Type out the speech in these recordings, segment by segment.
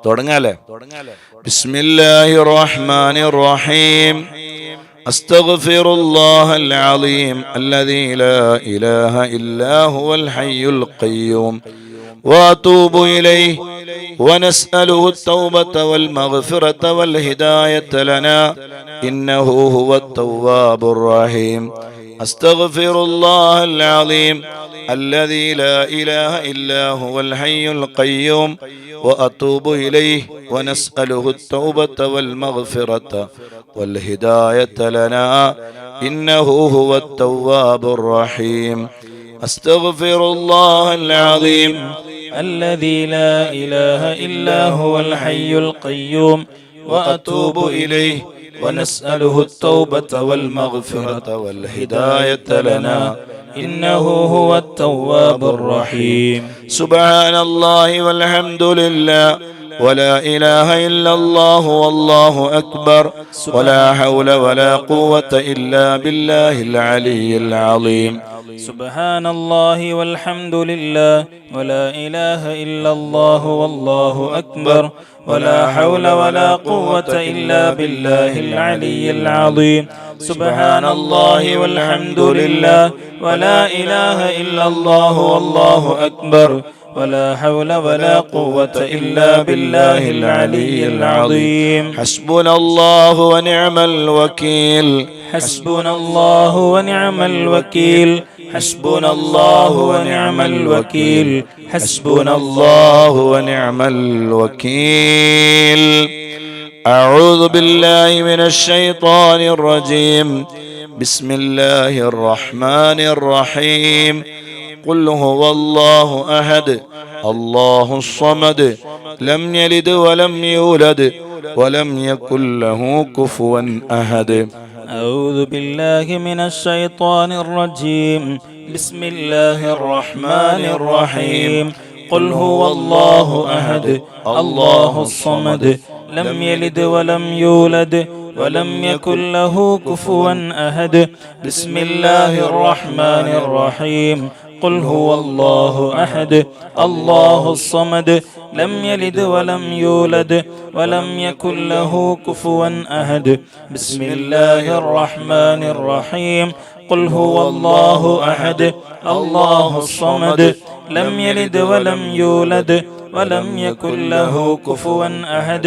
തുടങ്ങാലേ. ബിസ്മില്ലാഹിർ റഹ്മാനിർ റഹീം. അസ്തഗ്ഫിറുല്ലാഹൽ അലീം അല്ലദീ ലാ ഇലാഹ ഇല്ലാ ഹുവൽ ഹയ്യുൽ ഖയ്യൂം വഅതൂബു ഇലൈഹി വനസ്അലുഹു التوبة والمغفرة والهداية لنا إنه هو التواب الرحيم. أستغفر الله العظيم الذي لا إله إلا هو الحي القيوم وأتوب إليه ونسأله التوبة والمغفرة والهداية لنا إنه هو التواب الرحيم. أستغفر الله العظيم الذي لا إله إلا هو الحي القيوم وأتوب إليه ونسأله التوبة والمغفرة والهداية لنا إنه هو التواب الرحيم. سبحان الله والحمد لله ولا إله إلا الله والله أكبر ولا حول ولا قوة إلا بالله العلي العظيم. سبحان الله والحمد لله ولا إله إلا الله والله أكبر ولا حول ولا قوة إلا بالله العلي العظيم. سبحان الله والحمد لله ولا إله إلا الله والله أكبر ولا حول ولا قوة إلا بالله العلي العظيم. حسبنا الله ونعم الوكيل. حسبنا الله ونعم الوكيل. حسبنا الله ونعم الوكيل. حسبنا الله ونعم الوكيل. أعوذ بالله من الشيطان الرجيم. بسم الله الرحمن الرحيم. قل هو الله أحد الله الصمد لم يلد ولم يولد ولم يكن له كفوا أحد. أعوذ بالله من الشيطان الرجيم. بسم الله الرحمن الرحيم. قل هو الله أحد الله الصمد لم يلد ولم يولد ولم يكن له كفوا أحد. بسم الله الرحمن الرحيم. قل هو الله أحد الله الصمد لم يلد ولم يولد ولم يكن له كفوا أحد. بسم الله الرحمن الرحيم. قل هو الله أحد الله الصمد لم يلد ولم يولد ولم يكن له كفوا أحد.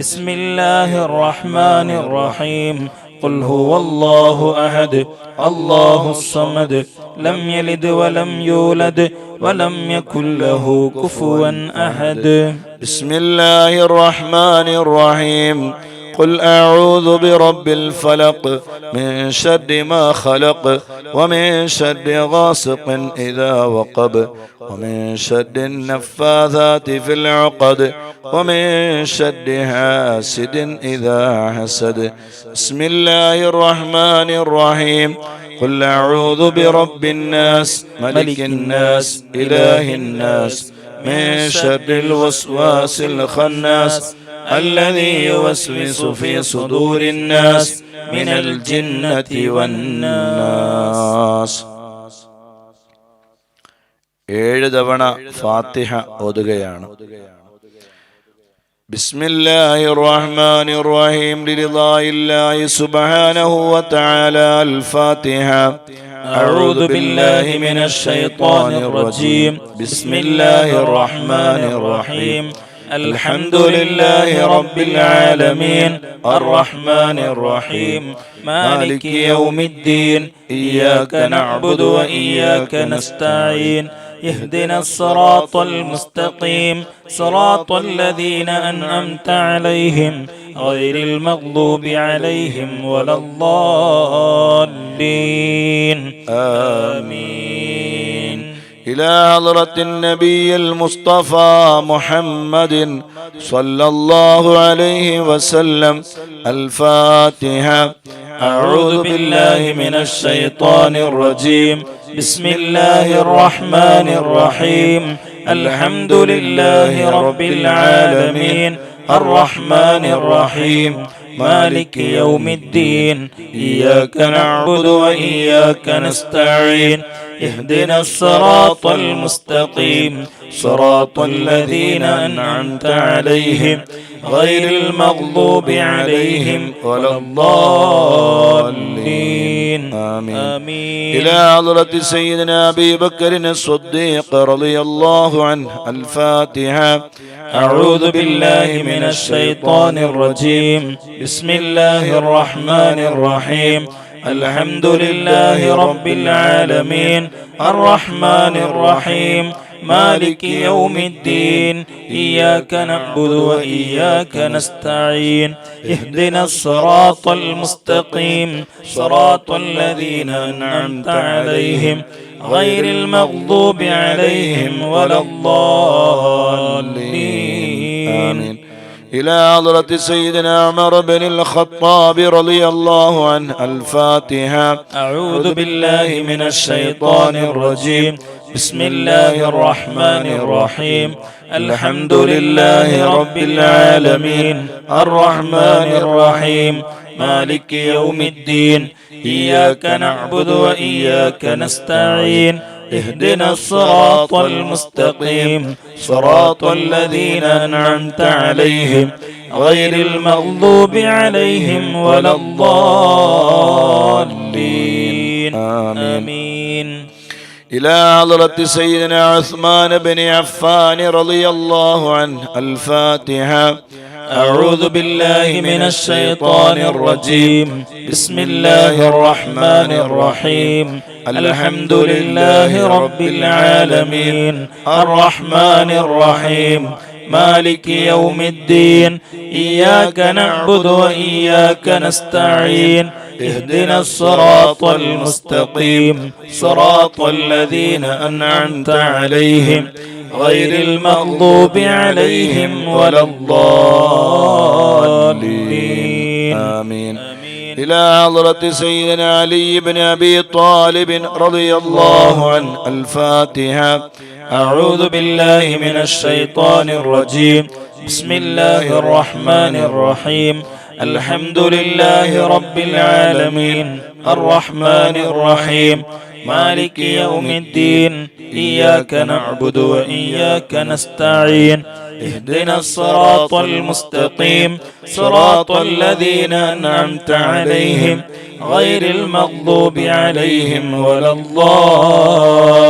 بسم الله الرحمن الرحيم. قل هو الله أحد الله الصمد لم يلد ولم يولد ولم يكن له كفوا أحد. بسم الله الرحمن الرحيم. قل أعوذ برب الفلق من شر ما خلق ومن شر غاسق إذا وقب ومن شر النفاثات في العقد ومن شر حاسد إذا حسد. بسم الله الرحمن الرحيم. قل أعوذ برب الناس ملك الناس إله الناس من شر الوسواس الخناس الذي يوسوس في صدور الناس من الجنة والناس. 7 തവണ ഫാത്തിഹ ഓതുകയാണ്. بسم الله الرحمن الرحيم. لرضاء الله سبحانه وتعالى. الفاتحة. أعوذ بالله من الشيطان الرجيم. بسم الله الرحمن الرحيم. الحمد لله رب العالمين الرحمن الرحيم مالك يوم الدين إياك نعبد وإياك نستعين اهدنا الصراط المستقيم صراط الذين أنعمت عليهم غير المغضوب عليهم ولا الضالين آمين. إلى حضرة النبي المصطفى محمد صلى الله عليه وسلم. الفاتحة. أعوذ بالله من الشيطان الرجيم. بسم الله الرحمن الرحيم. الحمد لله رب العالمين الرحمن الرحيم مالك يوم الدين إياك نعبد وإياك نستعين اهدنا الصراط المستقيم صراط الذين أنعمت عليهم غير المغضوب عليهم ولا الضالين. آمين. إلى حضرة سيدنا أبي بكر الصديق رضي الله عنه. الفاتحة. أعوذ بالله من الشيطان الرجيم. بسم الله الرحمن الرحيم. الحمد لله رب العالمين الرحمن الرحيم مالك يوم الدين إياك نعبد وإياك نستعين اهدنا الصراط المستقيم صراط الذين أنعمت عليهم غير المغضوب عليهم ولا الضالين. آمين. إلى حضرة سيدنا عمر بن الخطاب رضي الله عنه. الفاتحة. أعوذ بالله من الشيطان الرجيم. بسم الله الرحمن الرحيم. الحمد لله رب العالمين الرحمن الرحيم مالك يوم الدين إياك نعبد وإياك نستعين اهدنا الصراط المستقيم صراط الذين أنعمت عليهم غير المغضوب عليهم ولا الضالين. آمين. إلى حضرة سيدنا عثمان بن عفان رضي الله عنه. الفاتحة. أعوذ بالله من الشيطان الرجيم. بسم الله الرحمن الرحيم. الحمد لله رب العالمين الرحمن الرحيم مالك يوم الدين إياك نعبد وإياك نستعين اهدنا الصراط المستقيم صراط الذين أنعمت عليهم غير المغضوب عليهم ولا الضالين. آمين. إلى حضرة سيدنا علي بن أبي طالب رضي الله عنه. الفاتحة. أعوذ بالله من الشيطان الرجيم. بسم الله الرحمن الرحيم. الحمد لله رب العالمين الرحمن الرحيم مالك يوم الدين إياك نعبد وإياك نستعين اهدنا الصراط المستقيم صراط الذين أنعمت عليهم غير المغضوب عليهم ولا الضالين.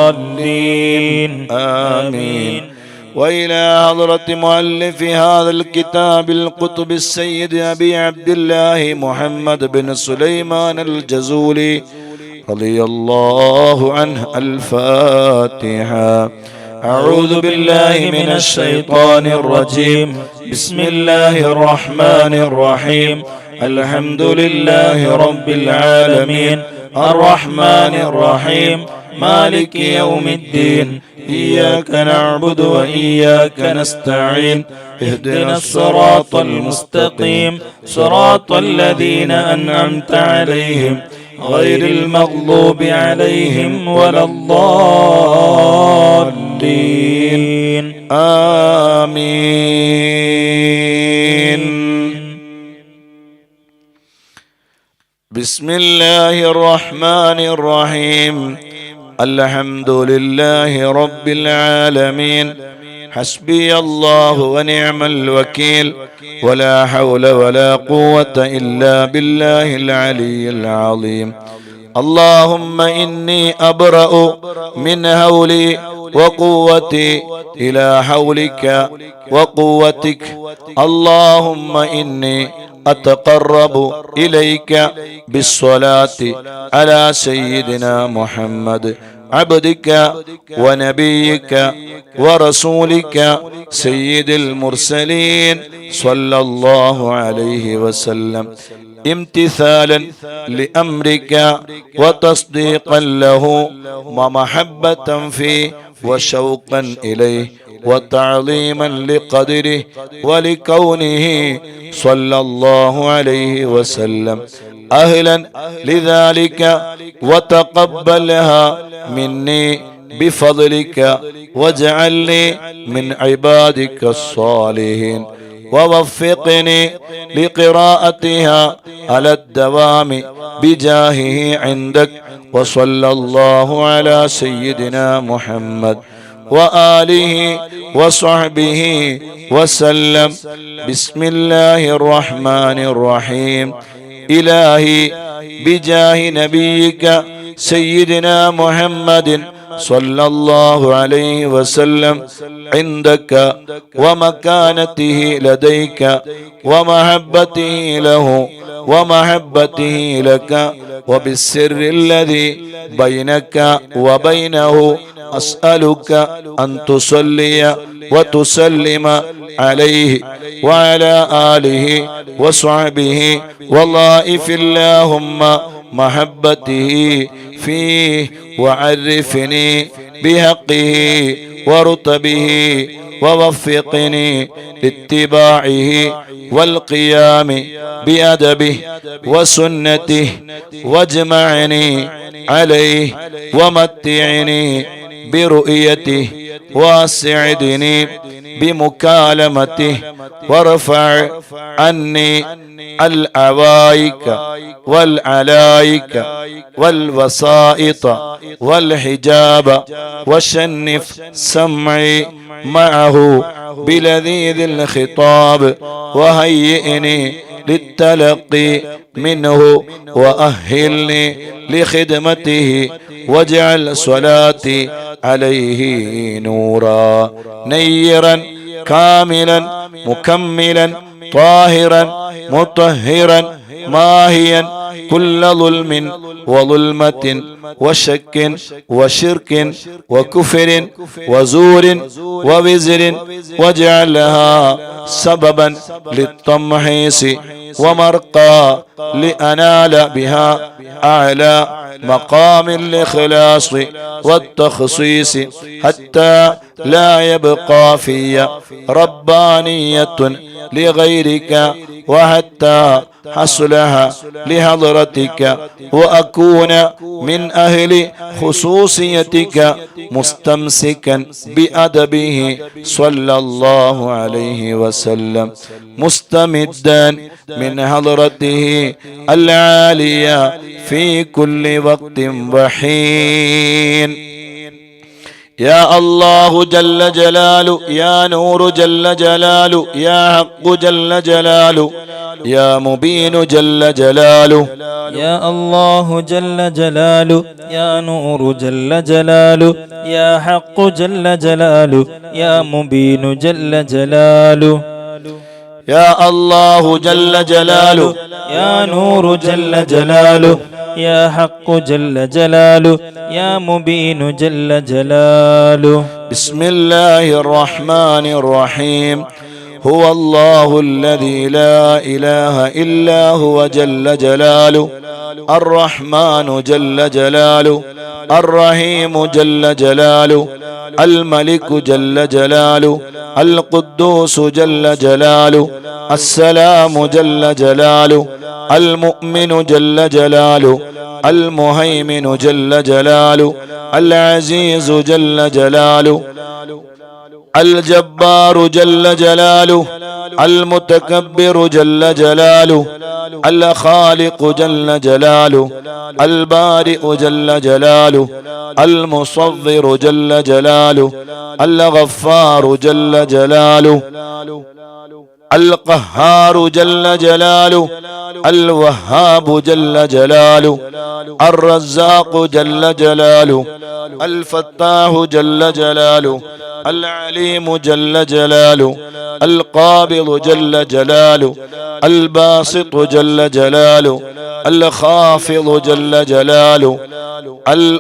آمين. وإلى حضرة مؤلف هذا الكتاب القطب السيد أبي عبد الله محمد بن سليمان الجزولي رضي الله عنه. الفاتحة. أعوذ بالله من الشيطان الرجيم. بسم الله الرحمن الرحيم. الحمد لله رب العالمين الرحمن الرحيم مالك يوم الدين إياك نعبد وإياك نستعين اهدنا الصراط المستقيم صراط الذين أنعمت عليهم غير المغضوب عليهم ولا الضالين. آمين. بسم الله الرحمن الرحيم. الحمد لله رب العالمين حسبي الله ونعم الوكيل ولا حول ولا قوة إلا بالله العلي العظيم. اللهم إني أبرأ من هولي وقوتي إلى حولك وقوتك. اللهم إني أتقرب إليك بالصلاة على سيدنا محمد عبدك ونبيك ورسولك سيد المرسلين صلى الله عليه وسلم امتثالا لأمرك وتصديقا له ومحبة فيه وشوقا إليه وتعظيما لقدره ولكونه صلى الله عليه وسلم أهلا لذلك وتقبلها مني بفضلك واجعلني من عبادك الصالحين ووفقني لقراءتها على الدوام بجاهه عندك. وصلى الله على سيدنا محمد وآله وصحبه وسلم. بسم الله الرحمن الرحيم. إلهي بجاه نبيك سيدنا محمد صلى الله عليه وسلم عندك ومكانته لديك ومحبته له ومحبته لك وبالسر الذي بينك وبينه أسألك أن تصلي وتسلم عليه وعلى آله وصحبه وضائف اللهم محبته فيه وعرفني بحقه ورتبه ووفقني لاتباعه والقيام بأدبه وسنته واجمعني عليه ومتعني برؤيته واسعدني بمكالمته وارفع عني العوائك والعلائك والوسائط والحجاب وشنف سمعي معه بلذيذ الخطاب وهيئني للتلقي منه وأهلني لخدمته واجعل صلاتي عليه نورا نيرا كاملا مكملا طاهرا مطهرا ماهيا كل ظلم وظلمة وشك وشرك وكفر وزور ووزر واجعلها سببا للتمحيص ومرقى لأنال بها أعلى مقام الإخلاص والتخصيص حتى لا يبقى في ربانية لغيرك وحتى حصلها لحضرتك وأكون من أهل خصوصيتك مستمسكا بأدبه صلى الله عليه وسلم مستمدا من حضرته العالية في كل وقت وحين. يا الله جل جلاله يا نور جل جلاله يا حق جل جلاله يا مبين جل جلاله يا الله جل جلاله يا نور جل جلاله يا حق جل جلاله يا مبين جل جلاله يا الله جل جلاله يا نور جل جلاله يا حق جل جلاله يا مبين جل جلاله. بسم الله الرحمن الرحيم. هو الله الذي لا إله إلا هو جل جلاله الرحمن جل جلاله الرحيم جل جلاله الملك جل جلاله القدوس جل جلاله السلام جل جلاله المؤمن جل جلاله المهيمن جل جلاله العزيز جل جلاله الجبار جل جلاله المتكبر جل جلاله الخالق جل جلاله البارئ جل جلاله المصور جل جلاله الغفار جل جلاله القهار جل جلاله الوهاب جل جلاله الرزاق جل جلاله الفتاح جل جلاله العليم جل جلاله القابض جل جلاله الباسط جل جلاله الخافض جل جلاله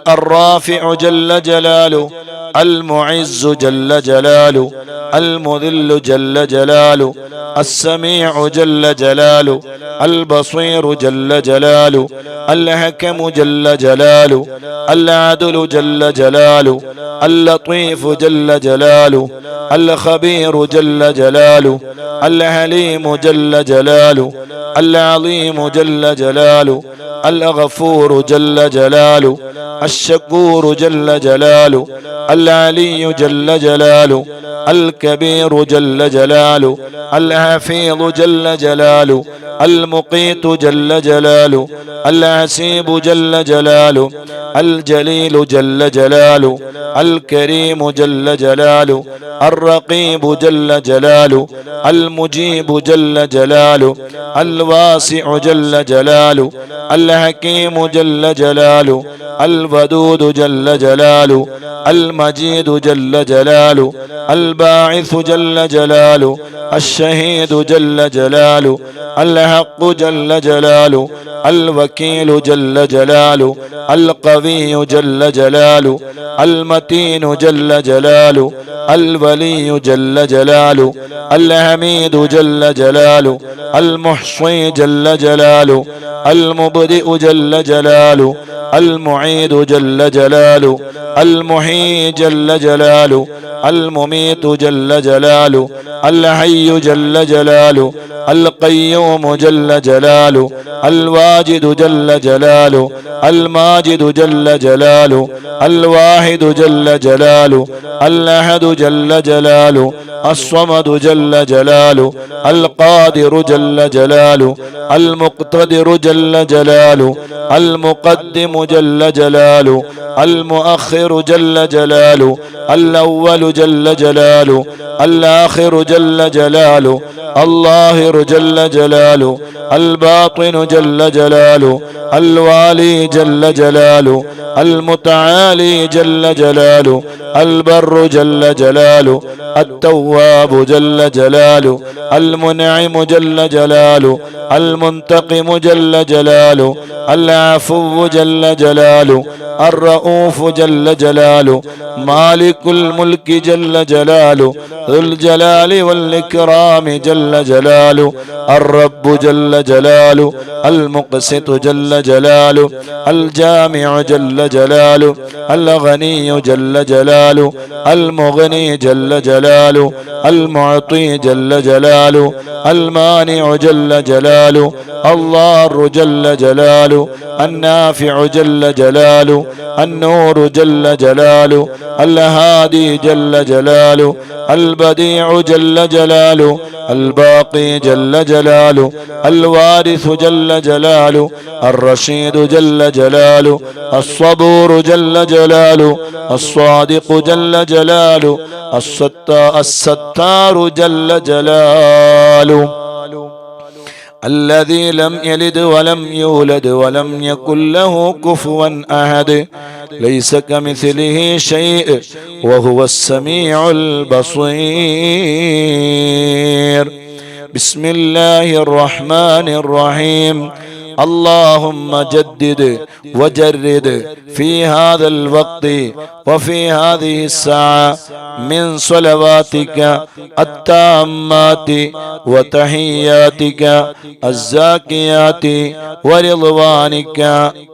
الرافع جل جلاله المعز جل جلاله المذل جل جلاله السميع جل جلاله البصير جل جلاله الحكم جل جلاله العدل جل جلاله اللطيف جل جلاله الخبير جل جلاله الحليم جل جلاله العظيم جل جلاله الغفور جل جلاله الشكور جل جلاله العلي جل جلاله، الكبير جل جلاله، الحفيظ جل جلاله، المقيت جل جلاله، العسيب جل جلاله، الجليل جل جلاله، الكريم جل جلاله، الرقيب جل جلاله، المجيب جل جلاله، الواسع جل جلاله، الحكيم جل جلاله، الودود جل جلاله، المجيد جل جلاله، الباعث جل جلاله، الشهيد جل جلاله، الحق جل جلاله، الوكيل جل جلاله، القوي جل جلاله، المتين جل جلاله، الولي جل جلاله، الحميد جل جلاله، المحصي جل جلاله، المبدئ جل جلاله، المعيد جل جلاله، المحيي جل جلاله، المميت جل جلاله، الحي جل جلاله، القيوم جل جلاله، الواجد جل جلاله، الماجد جل جلاله، الواحد جل جلاله، الأحد جل جلاله، الصمد جل جلاله، القادر جل جلاله، المقتدر جل جلاله، المقدم جل جلاله، المؤخر جل جلاله، الأول جل جلاله، الآخر جل جلاله، الظاهر جل جلاله، الباطن جل جلاله، الوالي جل جلاله، المتعالي جل جلاله، البر جل جلاله، التواب جل جلاله، المنعم جل جلاله، المنتقم جل جلاله، العفو جل جلاله، الرؤوف جل جلاله، مالك الملك جل جلاله، ذو الجلال والإكرام جل جلاله، الرب جل جلاله، المقسط جل جلاله، الجامع جل جلاله، الغني جل جلاله، المغني جل جلاله، المعطي جل جلاله، المانع جل جلاله، الضار جل جلاله، النافع جل جلاله، النور جل جلاله، الهادي جل جلاله، البديع جل جلاله، الباقي جل جلاله، الوارث جل جلاله، الرشيد جل جلاله، الصبور جل جلاله، الصادق جل جلاله، الستار جل جلاله، الذي لم يلد ولم يولد ولم يكن له كفوا أحد، ليس كمثله شيء وهو السميع البصير. بسم الله الرحمن الرحيم. اللهم جدد وجرد في هذا الوقت وفي هذه الساعة من صلواتك التامات وتحياتك الزاكيات ورضوانك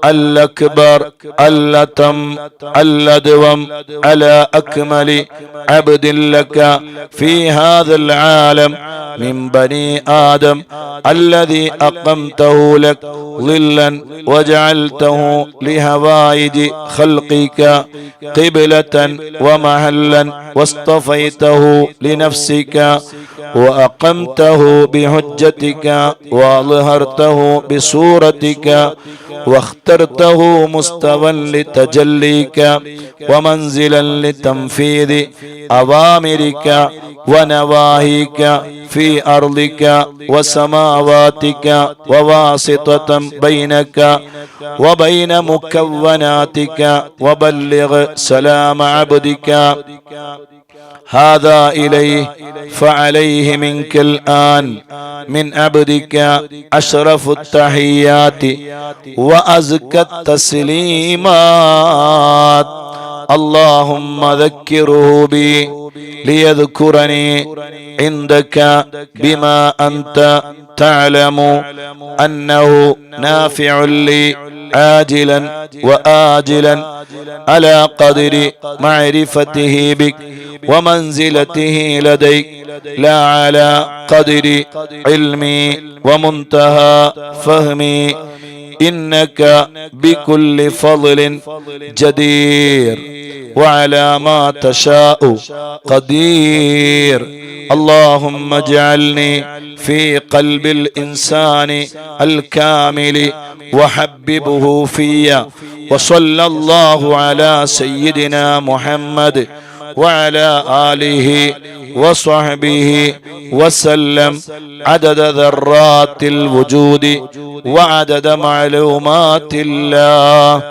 الأكبر الأتم الأدوم على أكمل عبد لك في هذا العالم من بني آدم الذي أقمته لك ظلا وجعلته لهوائج خلقك قبلة ومحلا واصطفيته لنفسك وأقمته بحجتك وأظهرته بصورتك واخترته مستوى لتجليك ومنزلا لتنفيذ أوامرك ونواهيك في أرضك وسماواتك وواسطة بينك وبين مكوناتك وبلغ سلام عبدك هذا إليه فعليه منك الآن من عبدك أشرف التحيات وأزكى التسليمات. اللهم ذكره بي ليذكرني عندك بما أنت تعلم أنه نافع لي عاجلا وآجلا على قدر معرفته بك ومنزلته لديك لا على قدر علمي ومنتهى فهمي إنك بكل فضل جدير وعلى ما تشاء قدير. اللهم اجعلني في قلب الإنسان الكامل وحببه في. وصلى الله على سيدنا محمد وعلى آله وصحبه وسلم عدد ذرات الوجود وعدد معلومات الله.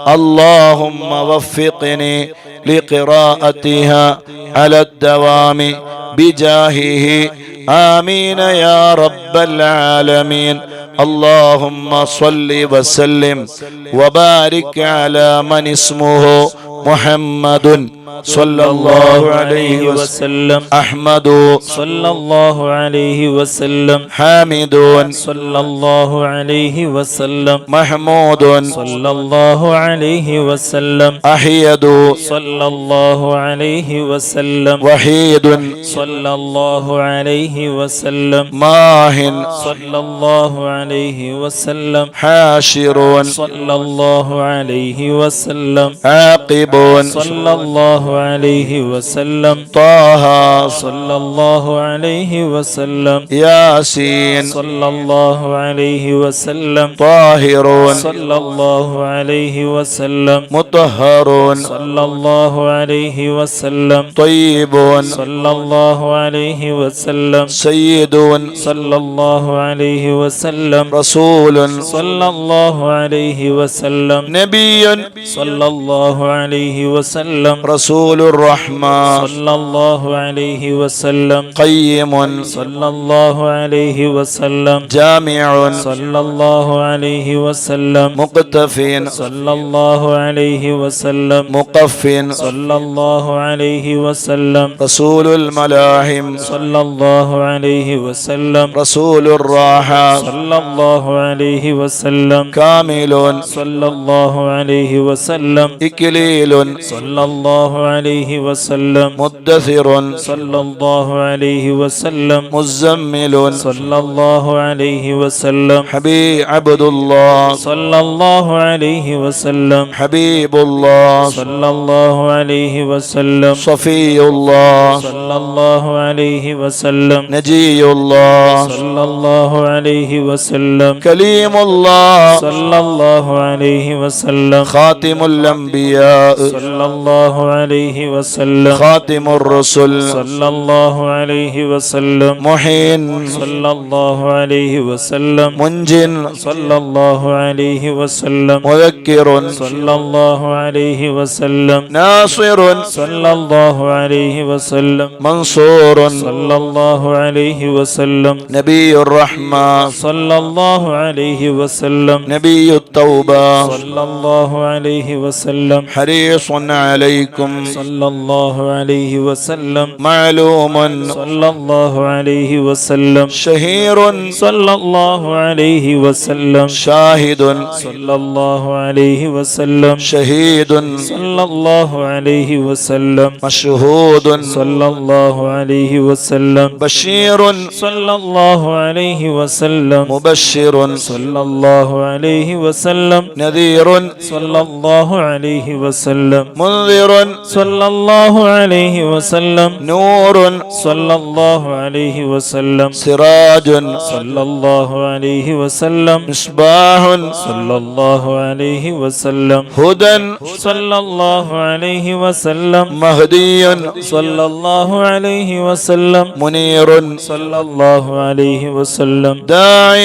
اللهم وفقني لقراءتها على الدوام بجاهه آمين يا رب العالمين. اللهم صل وسلم وبارك على من اسمه محمد صلى الله عليه وسلم، أحمد صلى الله عليه وسلم، حامد صلى الله عليه وسلم، محمود صلى الله عليه وسلم، أحيد صلى الله عليه وسلم، وحيد صلى الله عليه وسلم، ماه صلى الله عليه وسلم، حاشر صلى الله عليه وسلم، عاقب صلى الله عليه وسلم، طه صلى الله عليه وسلم، ياسين صلى الله عليه وسلم، طاهر صلى الله عليه وسلم، مطهر صلى الله عليه وسلم، طيب صلى الله عليه وسلم، سيد صلى الله عليه وسلم، رسول صلى الله عليه وسلم، نبي صلى الله عليه وسلم، رسول الرحمة صلى الله عليه وسلم، قيم صلى الله عليه وسلم، جامع صلى الله عليه وسلم، مقتف صلى الله عليه وسلم، مقف صلى الله عليه وسلم، رسول الملاحم صلى الله عليه وسلم، رسول الراحة صلى الله عليه وسلم، كامل صلى الله عليه وسلم، إكليل صلى الله عليه وسلم، مدثر صلى الله عليه وسلم، مزمل صلى الله عليه وسلم، حبيب عبد الله صلى الله عليه وسلم، حبيب الله صلى الله عليه وسلم، صفي الله صلى الله عليه وسلم، نجي الله صلى الله عليه وسلم، كليم الله صلى الله عليه وسلم، خاتم الأنبياء صلى الله عليه وسلم، خاتم الرسل صلى الله عليه وسلم، محين صلى الله عليه وسلم، منج صلى الله عليه وسلم، مذكر صلى الله عليه وسلم، ناصر صلى الله عليه وسلم، منصور صلى الله عليه وسلم، نبي الرحمة صلى الله عليه وسلم، نبي التوبة صلى الله عليه وسلم، حريص عليكم صلى الله عليه وسلم، معلوم صلى الله عليه وسلم، شهير صلى الله عليه وسلم، شاهد صلى الله عليه وسلم، شهيد صلى الله عليه وسلم، مشهود صلى الله عليه وسلم، بشير صلى الله عليه وسلم، مبشر صلى الله عليه وسلم، نذير صلى الله عليه وسلم، منذر صلى الله عليه وسلم، نور صلى الله عليه وسلم، سراج صلى الله عليه وسلم، مصباح صلى الله عليه وسلم، هدى صلى الله عليه وسلم، مهدي صلى الله عليه وسلم، منير صلى الله عليه وسلم، داع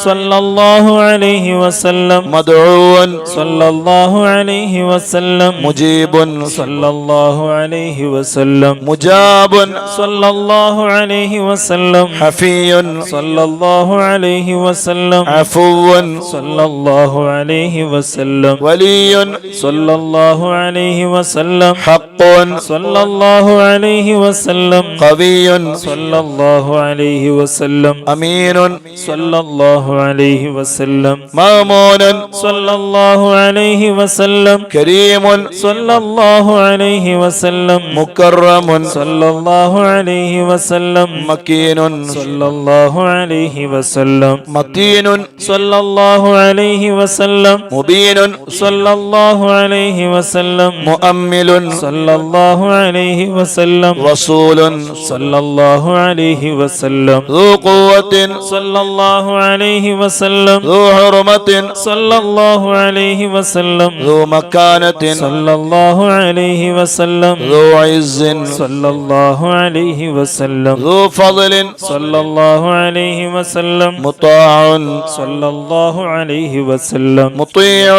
صلى الله عليه وسلم، مدعو صلى الله عليه وسلم، مجيب صلى الله عليه وسلم، مجاب صلى الله عليه وسلم، حفي صلى الله عليه وسلم، عفو صلى الله عليه وسلم، ولي صلى الله عليه وسلم، حق صلى الله عليه وسلم، قوي صلى الله عليه وسلم، أمين صلى الله عليه وسلم، مأمون صلى الله عليه وسلم، كريم صلى الله عليه وسلم مكرم صلى الله عليه وسلم مكين صلى الله عليه وسلم متين صلى الله عليه وسلم مبين صلى الله عليه وسلم مؤمل صلى الله عليه وسلم رسول صلى الله عليه وسلم ذو قوة صلى الله عليه وسلم ذو حرمة صلى الله عليه وسلم ذو مكانة صلى الله عليه وسلم ذو عز صلى الله عليه وسلم ذو فضل صلى الله عليه وسلم مطاع صلى الله عليه وسلم مطيع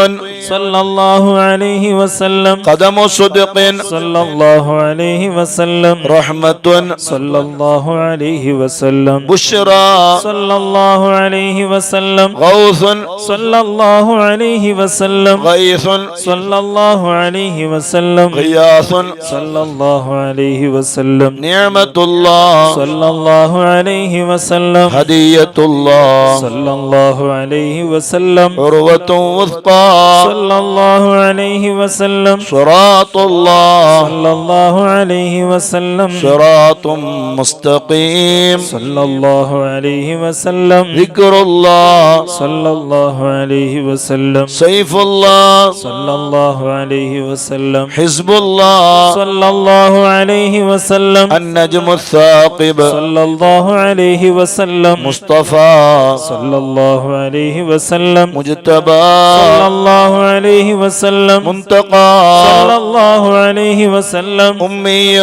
صلى الله عليه وسلم قدم صدق صلى الله عليه وسلم رحمة صلى الله عليه وسلم بشرى صلى الله عليه وسلم غوث صلى الله عليه وسلم غيث صلى الله عليه وسلم غياث صلى الله عليه وسلم نعمة الله صلى الله عليه وسلم هدية الله صلى الله عليه وسلم عروة وثقى صلى الله عليه وسلم صراط الله صلى الله عليه وسلم صراط مستقيم صلى الله عليه وسلم ذكر الله صلى الله عليه وسلم سيف الله صلى الله عليه وسلم حزب الله صلى الله عليه وسلم النجم الثاقب صلى الله عليه وسلم مصطفى صلى الله عليه وسلم مجتبى صلى الله عليه وسلم منتقى صلى الله عليه وسلم أمي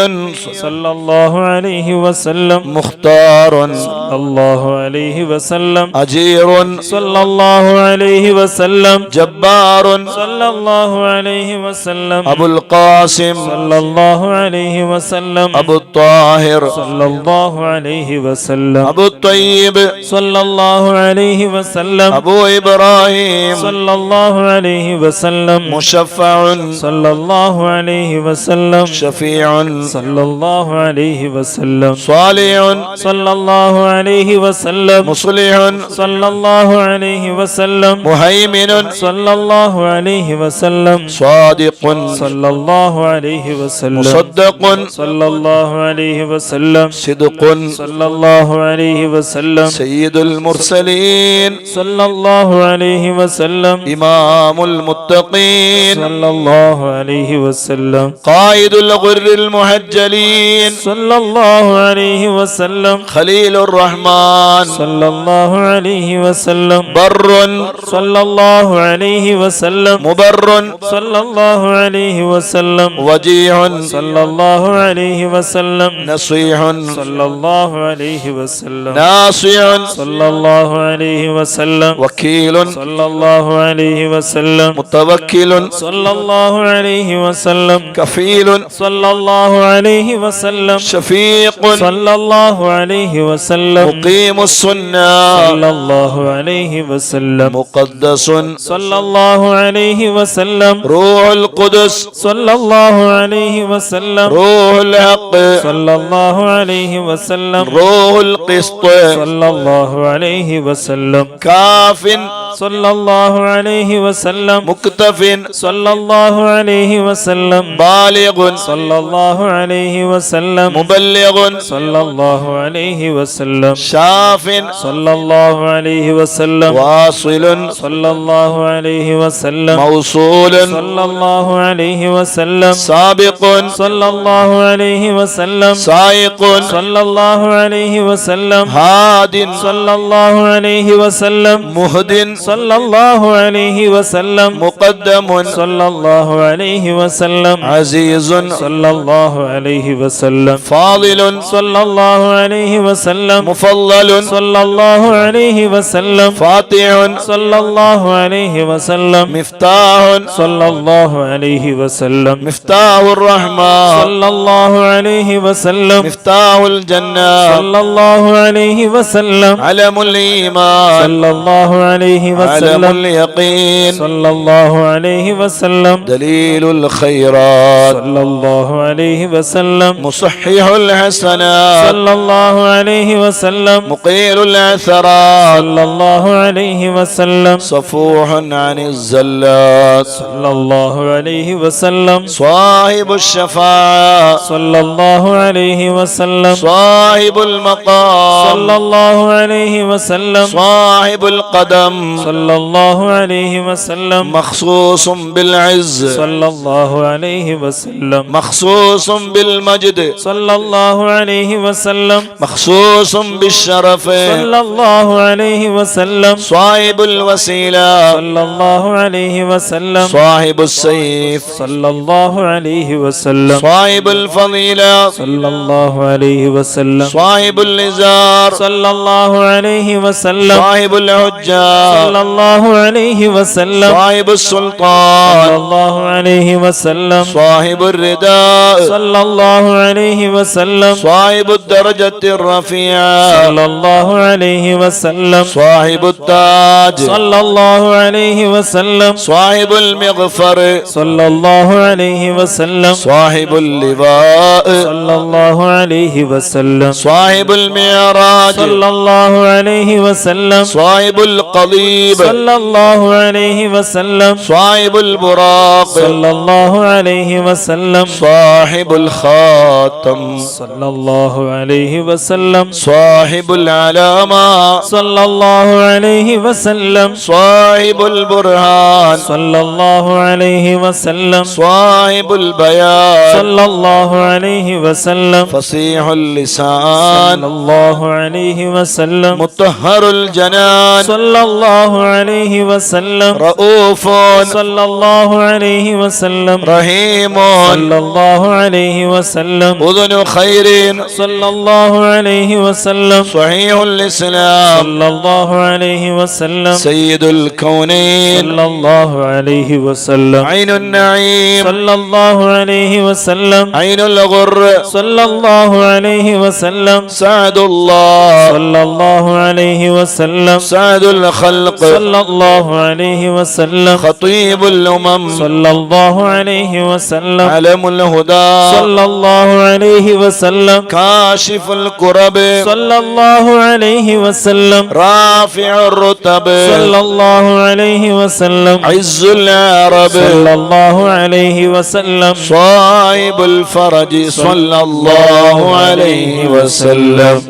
صلى الله عليه وسلم مختار صلى الله عليه وسلم أجير صلى الله عليه وسلم جبار صلى الله عليه وسلم أبو القاسم صلى الله عليه وسلم أبو الطاهر صلى الله عليه وسلم أبو الطيب صلى الله عليه وسلم أبو إبراهيم صلى الله عليه وسلم مشفع صلى الله عليه وسلم شفيع صلى الله عليه وسلم صالح صلى الله عليه وسلم مصلح صلى الله عليه وسلم مهيمن صلى الله عليه وسلم صادق صلى الله عليه وسلم مصدق صلى الله عليه وسلم صدق صلى الله عليه وسلم سيد المرسلين صلى الله عليه وسلم إمام المتقين صلى الله عليه وسلم قائد الغر المحجلين صلى الله عليه وسلم خليل الرحمن صلى الله عليه وسلم بر صلى الله عليه وسلم مبر صلى الله عليه وسلم وجيع صلى الله عليه وسلم نصيح صلى الله عليه وسلم ناصع صلى الله عليه وسلم وكيل صلى الله عليه وسلم متوكل صلى الله عليه وسلم كفيل صلى الله عليه وسلم شفيق صلى الله عليه وسلم مقيم السنة صلى الله عليه وسلم مقدس صلى الله عليه وسلم روح القدس صلى الله عليه وسلم روح الحق صلى الله عليه وسلم روح القسط صلى الله عليه وسلم كاف صلى الله عليه وسلم مكتف صلى الله عليه وسلم بالغ صلى الله عليه وسلم مبلغ صلى الله عليه وسلم شاف صلى الله عليه وسلم واصل صلى الله عليه وسلم موصول صلى الله عليه وسلم سابق صلى الله عليه وسلم سائق صلى الله عليه وسلم هاد صلى الله عليه وسلم مهد صلى الله عليه وسلم مقدم صلى الله عليه وسلم عزيز صلى الله عليه وسلم فاضل صلى الله عليه وسلم مفضل صلى الله عليه وسلم فاتح صلى الله عليه وسلم مفتاح صلى الله عليه وسلم مفتاح الرحمن صلى الله عليه وسلم مفتاح الجنة صلى الله عليه وسلم علم الإيمان صلى الله عليه وسلم عالم اليقين صلى الله عليه وسلم دليل الخيرات صلى الله عليه وسلم مصحح الحسنات صلى الله عليه وسلم مقيل العثرات صلى الله عليه وسلم صفوح عن الزلات صلى الله عليه وسلم صاحب الشفاعة صلى الله عليه وسلم صاحب المقام صلى الله عليه وسلم صاحب القدم صلى الله عليه وسلم مخصوص بالعز صلى الله عليه وسلم مخصوص بالمجد صلى الله عليه وسلم مخصوص بالشرف صلى الله عليه وسلم صاحب الوسيلة صلى الله عليه وسلم صاحب السيف صلى الله عليه وسلم صاحب الفضيلة صلى الله عليه وسلم صاحب الإزار صلى الله عليه وسلم صاحب الحجة صلى الله عليه وسلم صاحب صلى السلطان الله عليه وسلم صاحب الرداء صلى الله عليه وسلم صاحب الدرجة الرفيعة صلى الله عليه وسلم صاحب التاج صلى الله عليه وسلم صاحب المغفر صلى الله عليه وسلم صاحب اللواء صلى الله عليه وسلم صاحب المعراج صلى الله عليه وسلم صاحب القضيب صلى الله عليه وسلم صاحب البراق صلى الله عليه وسلم صاحب الخاتم صلى الله عليه وسلم صاحب العلامة صلى الله عليه وسلم صاحب البرهان صلى الله عليه وسلم صاحب البيان صلى الله عليه وسلم فصيح صلى اللسان الله عليه وسلم مطهر الجنان صلى الله عليه وسلم رؤوف صلى الله عليه وسلم رحيم صلى الله عليه وسلم أذن خير صلى الله عليه وسلم صحيح الإسلام صلى الله عليه وسلم سيد الكونين صلى الله عليه وسلم عين النعيم صلى الله عليه وسلم عين الغر صلى الله عليه وسلم سعد الله صلى الله عليه وسلم سعد الخلق صلى الله عليه وسلم خطيب الأمم صلى الله عليه وسلم علم الهدى صلى الله عليه وسلم كاشف الكرب صلى الله عليه وسلم رافع الرتب صلى الله عليه وسلم عز العرب صلى الله عليه وسلم صاحب الفرج صلى الله عليه وسلم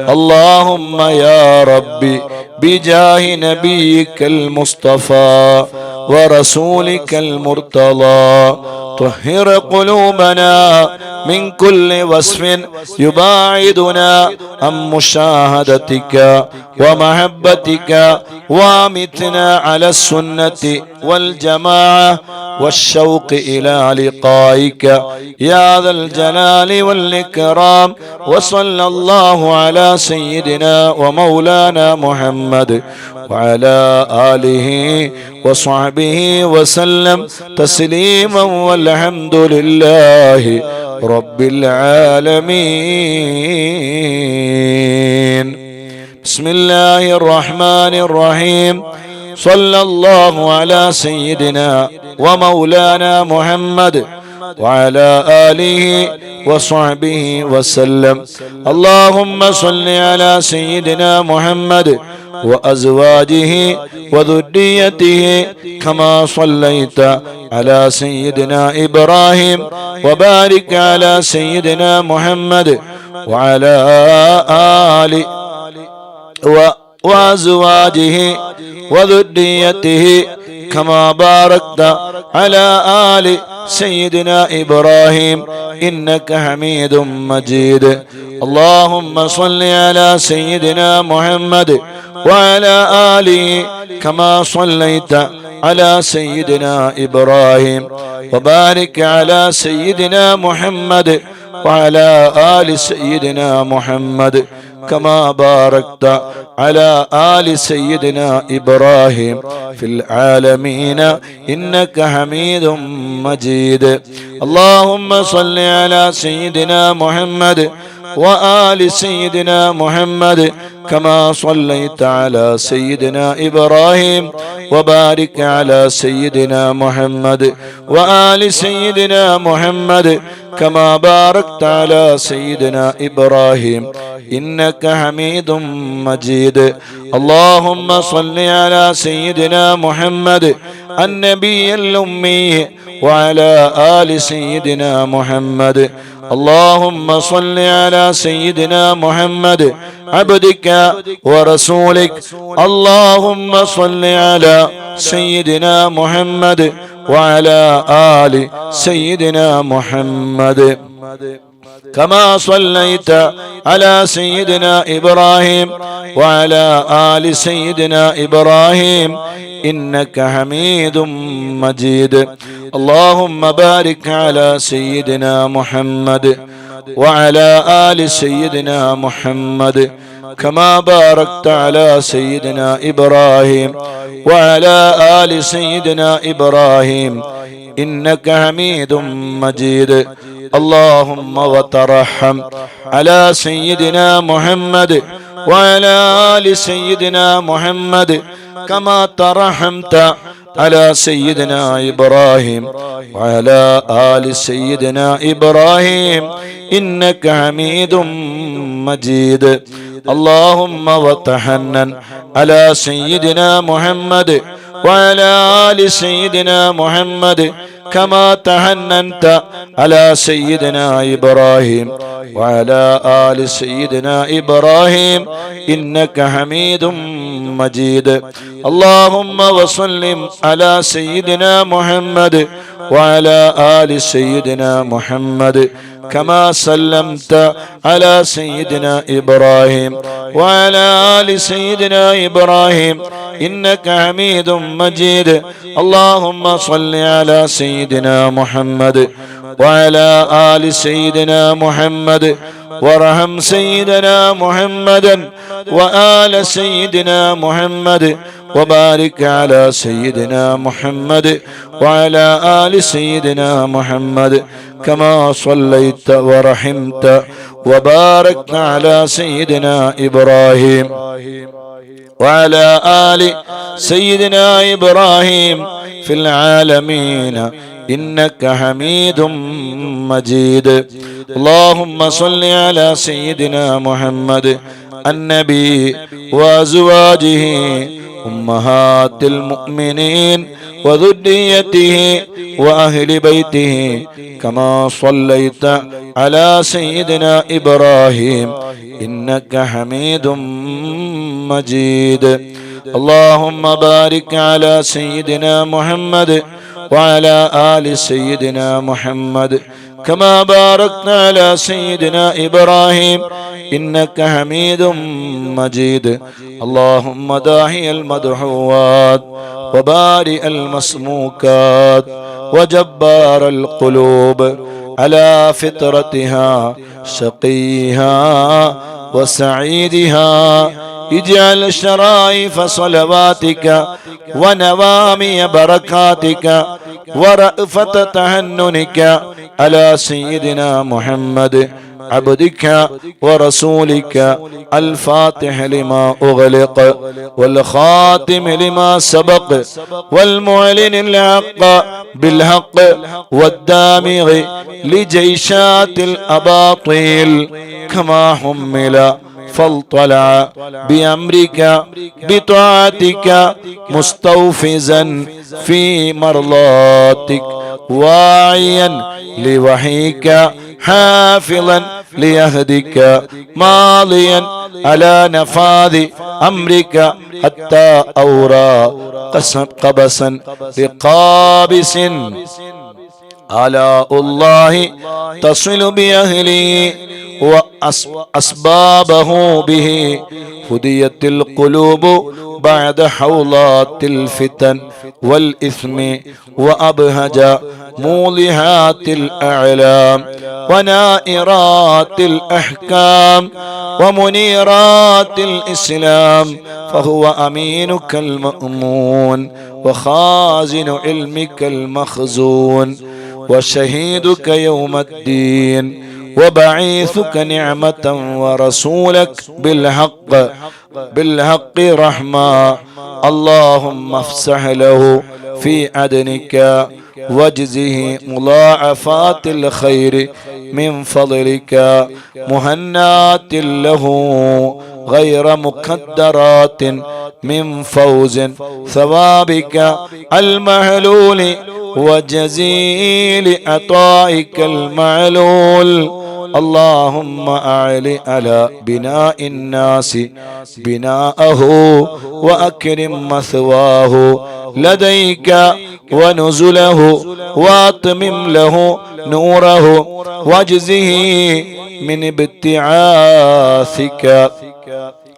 اللهم يا ربي بجاه نبيك المصطفى ورسولك المرتضى طهر قلوبنا من كل وصف يباعدنا عن مشاهدتك ومحبتك وامتنا على السنة والجماعة والشوق إلى لقائك يا ذا الجلال والإكرام وصلى الله على سيدنا ومولانا محمد وعلى آله وصحبه وسلم تسليما والحمد لله رب العالمين. بسم الله الرحمن الرحيم. صلى الله على سيدنا ومولانا محمد وعلى آله وصحبه وسلم. اللهم صل على سيدنا محمد وأزواجه وذريته كما صليت على سيدنا إبراهيم وبارك على سيدنا محمد وعلى آله وأزواجه وذريته كما باركت على آل سيدنا إبراهيم إنك حميد مجيد. اللهم صل على سيدنا محمد وعلى آله كما صليت على سيدنا إبراهيم وبارك على سيدنا محمد وعلى آل سيدنا محمد كما باركت على آل سيدنا إبراهيم في العالمين إنك حميد مجيد. اللهم صل على سيدنا محمد وآل سيدنا محمد كما صليت على سيدنا إبراهيم وبارك على سيدنا محمد وآل سيدنا محمد كما باركت على سيدنا إبراهيم إنك حميد مجيد. اللهم صل على سيدنا محمد النبي الأمي وعلى آل سيدنا محمد. اللهم صل على سيدنا محمد عبدك ورسولك. اللهم صل على سيدنا محمد وعلى آل سيدنا محمد كما صليت على سيدنا إبراهيم وعلى آل سيدنا إبراهيم إنك حميد مجيد. اللهم بارك على سيدنا محمد وعلى آل سيدنا محمد كما باركت على سيدنا إبراهيم وعلى آل سيدنا إبراهيم إنك حميد مجيد. اللهم وترحم على سيدنا محمد وعلى آل سيدنا محمد كما ترحمت على سيدنا إبراهيم وعلى آل سيدنا إبراهيم إنك حميد مجيد. اللهم وتحنن على سيدنا محمد وعلى آل سيدنا محمد كما تحننت على سيدنا إبراهيم وعلى آل سيدنا إبراهيم إنك حميد مجيد. اللهم وسلم على سيدنا محمد وعلى آل سيدنا محمد كما سلمت على سيدنا إبراهيم وعلى آل سيدنا إبراهيم إنك حميد مجيد. اللهم صل على سيدنا محمد وعلى آل سيدنا محمد وارحم سيدنا محمدا وآل سيدنا محمد وبارك على سيدنا محمد وعلى آل سيدنا محمد كما صليت ورحمت وباركت على سيدنا إبراهيم وعلى آل سيدنا إبراهيم في العالمين إنك حميد مجيد. اللهم صل على سيدنا محمد النبي وأزواجه أمهات المؤمنين وذريته وأهل بيته كما صليت على سيدنا إبراهيم إنك حميد مجيد. اللهم بارك على سيدنا محمد وعلى آل سيدنا محمد كما باركت على سيدنا إبراهيم إنك حميد مجيد. اللهم داعي المدعوات وبارئ المسموكات وجبار القلوب على فطرتها شقيها وسعيدها اجعل شرائف صلواتك ونوامي بركاتك ورأفة تهننك على سيدنا محمد عبدك ورسولك الفاتح لما أغلق والخاتم لما سبق والمعلن الحق بالحق والدامغ لجيشات الأباطيل كما حمل فاطلع بأمرك بطاعتك مستوفزا في مرضاتك واعيا لوحيك حافظا ليهدك ماضيا على نفاذ أمرك حتى أورى قبسا لقابس آلاء الله تصل بأهله وأسبابه به هديت القلوب بعد حولات الفتن والإثم وأبهج مولهات الأعلام ونائرات الأحكام ومنيرات الإسلام فهو أمينك المأمون وخازن علمك المخزون وشهيدك يوم الدين وبعيثك نعمة ورسولك بالحق رحمة. اللهم افسح له في عدنك واجزه مضاعفات الخير من فضلك، مهنات له غير مقدرات من فوز ثوابك المعلول وجزيل عطائك المعلول. اللهم أعل على بناء الناس بناءه وأكرم مثواه لديك ونزله واتمم له نوره واجزه من ابتعاثك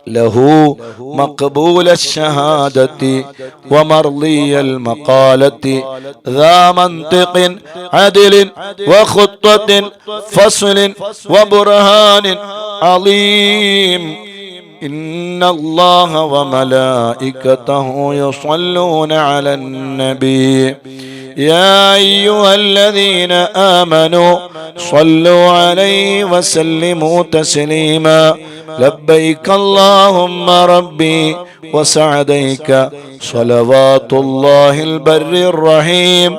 له مقبول الشهادة ومرضي المقالة، ذا منطق عدل وخطة فصل وبرهان عظيم. إن الله وملائكته يصلون على النبي يا أيها الذين آمنوا صلوا عليه وسلموا تسليما. لبيك اللهم ربي وسعديك، صلوات الله البر الرحيم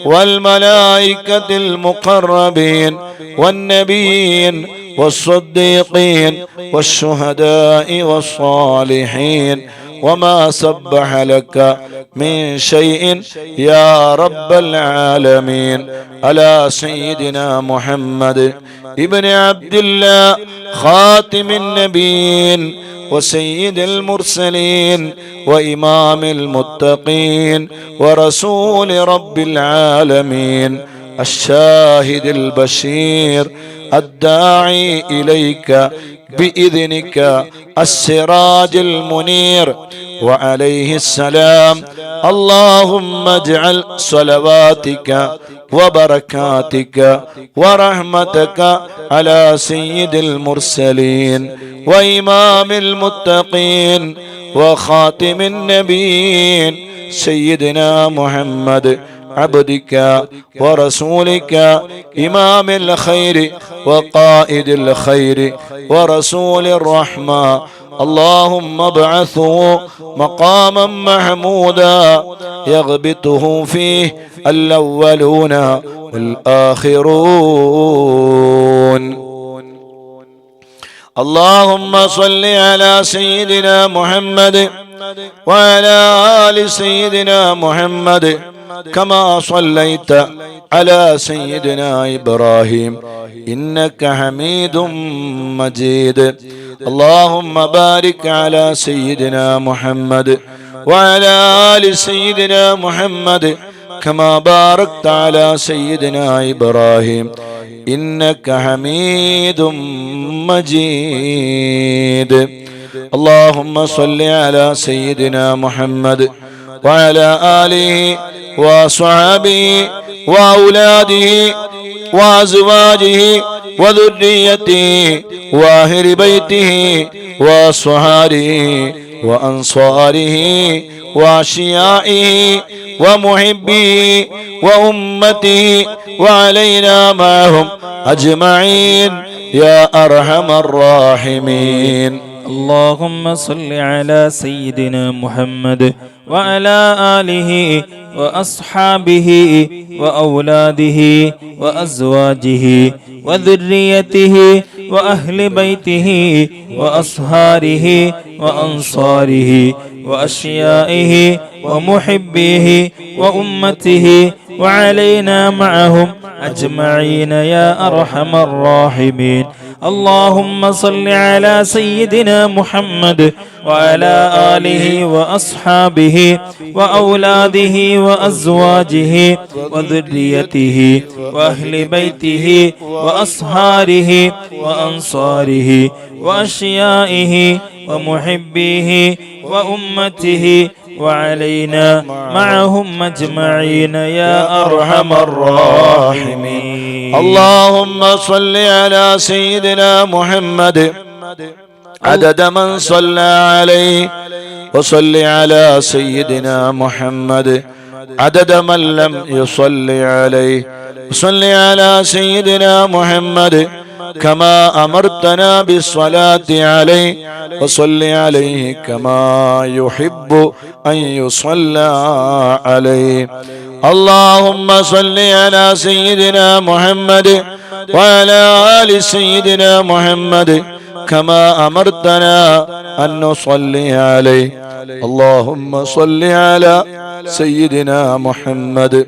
والملائكة المقربين والنبيين والصديقين والشهداء والصالحين، وما سبح لك من شيء يا رب العالمين. على سيدنا محمد ابن عبد الله خاتم النبيين وسيد المرسلين وإمام المتقين ورسول رب العالمين، الشاهد البشير الداعي إليك بإذنك، السراج المنير، وعليه السلام. اللهم اجعل صلواتك وبركاتك ورحمتك على سيد المرسلين وإمام المتقين وخاتم النبيين سيدنا محمد عبدك ورسولك، إمام الخير وقائد الخير ورسول الرحمة. اللهم ابعثه مقاما محمودا يغبطه فيه الأولون والآخرون. اللهم صل على سيدنا محمد وعلى آل سيدنا محمد كما صليت على سيدنا إبراهيم إنك حميد مجيد. اللهم بارك على سيدنا محمد وعلى آل سيدنا محمد كما باركت على سيدنا إبراهيم إنك حميد مجيد. اللهم صل على سيدنا محمد وعلى آله وصحبه وأولاده وأزواجه وذريته وأهل بيته وأصهاره وأنصاره وأشيائه ومحبيه وأمته وعلينا معهم أجمعين يا أرحم الراحمين. اللهم صل على سيدنا محمد وعلى آله وأصحابه وأولاده وأزواجه وذريته وأهل بيته وأصهاره وأنصاره وأشيائه ومحبيه وأمته وعلينا معهم أجمعين يا أرحم الراحمين. اللهم صل على سيدنا محمد وعلى آله وأصحابه وأولاده وأزواجه وذريته وأهل بيته وأصهاره وأنصاره وأشيائه ومحبيه وأمته وعلينا معهم أجمعين يا أرحم الراحمين. اللهم صل على سيدنا محمد عدد من صلى عليه، وصل على سيدنا محمد عدد من لم يصل عليه، وصل على سيدنا محمد كما أمرتنا بالصلاة عليه وصل عليه كما يحب أن يصلى عليه. اللهم صل على سيدنا محمد وعلى آل سيدنا محمد كما أمرتنا أن نصلي عليه. اللهم صل على سيدنا محمد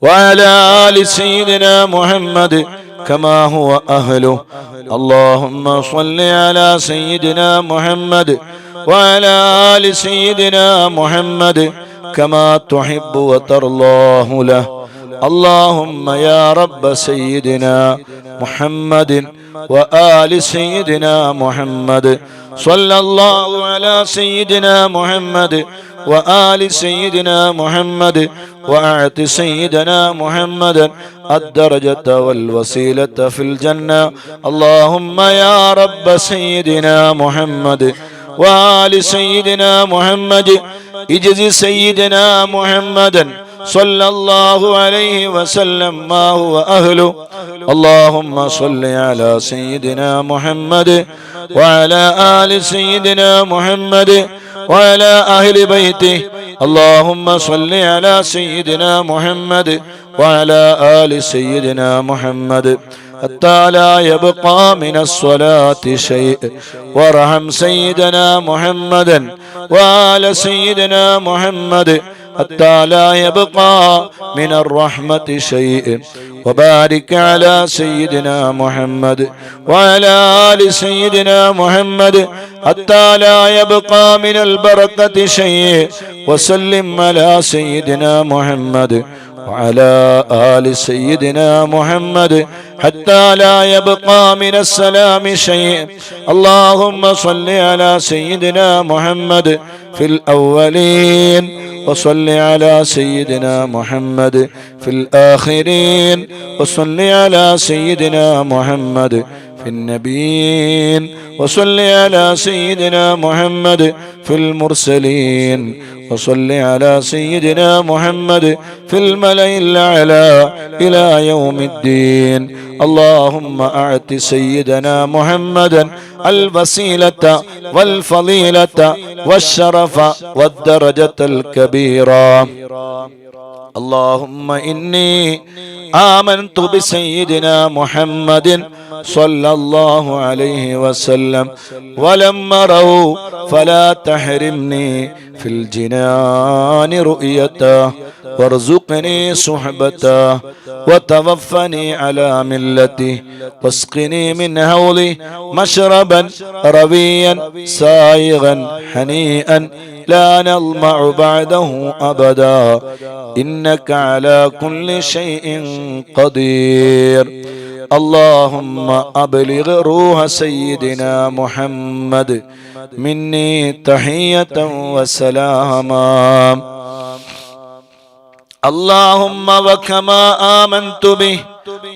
وعلى آل سيدنا محمد كما هو أهله. اللهم صل على سيدنا محمد وعلى آل سيدنا محمد كما تحب وترضاه له. اللهم يا رب سيدنا محمد وآل سيدنا محمد صلى الله على سيدنا محمد وآل سيدنا محمد وأعط سيدنا محمد الدرجة والوسيلة في الجنة. اللهم يا رب سيدنا محمد وآل سيدنا محمد اجز سيدنا محمدا صلى الله عليه وسلم ما هو أهله. اللهم صل على سيدنا محمد وعلى آل سيدنا محمد وعلى أهل بيته. اللهم صل على سيدنا محمد وعلى آل سيدنا محمد حتى لا يبقى من الصلاة شيء. وارحم سيدنا محمدا وآل سيدنا محمد حتى لا يبقى من الرحمة شيء. وبارك على سيدنا محمد وعلى آل سيدنا محمد حتى لا يبقى من البركة شيء. وسلم على سيدنا محمد وعلى آل سيدنا محمد حتى لا يبقى من السلام شيء. اللهم صل على سيدنا محمد في الأولين وصل على سيدنا محمد في الآخرين وصل على سيدنا محمد في النبيين وصل على سيدنا محمد في المرسلين وصل على سيدنا محمد في الملأ الأعلى إلى يوم الدين. اللهم أعط سيدنا محمدا الوسيلة والفضيلة والشرف والدرجة الكبيرة. اللهم إني آمنت بسيدنا محمد صلى الله عليه وسلم ولم أره فلا تحرمني في الجنان رؤيته وارزقني صحبته وتوفني على ملته واسقني من هوله مشربا رويا سائغا هنيئا لا نظمع بعده أبدا إنك على كل شيء قدير. اللهم أبلغ روح سيدنا محمد مني تحية وسلاما. اللهم وكما آمنت به